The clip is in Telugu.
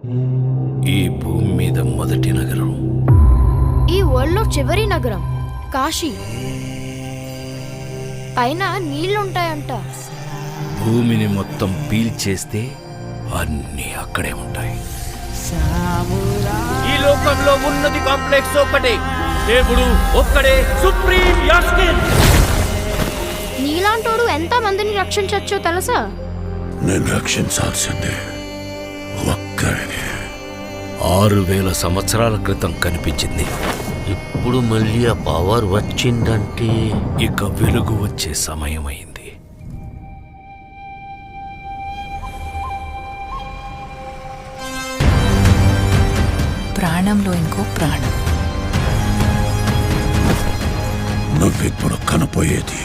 ఈ భూమి మీద మొదటి నగరం, ఈ వరల్డ్లో చివరి నగరం కాశీ. పైన నీళ్లుంటాయంట. భూమిని మొత్తం పీల్చేస్తే అన్నీ అక్కడే ఉంటాయి. ఈ లోకంలో ఉన్నది కాంప్లెక్స్ ఒక్కటే, దేవుడు ఒక్కడే సుప్రీం యాస్కిన్. నీలాంటోడు ఎంత మందిని రక్షించొచ్చో తెలుసా? నేను రక్షించాల్సిందే ఒక్కడిని. 6000 సంవత్సరాల క్రితం కనిపించింది. ఇప్పుడు మళ్ళీ ఆ పవర్ వచ్చిందంటే ఇక వెలుగు వచ్చే సమయమైంది. ప్రాణంలో ఇంకో ప్రాణం. నువ్విప్పుడు కనపోయేది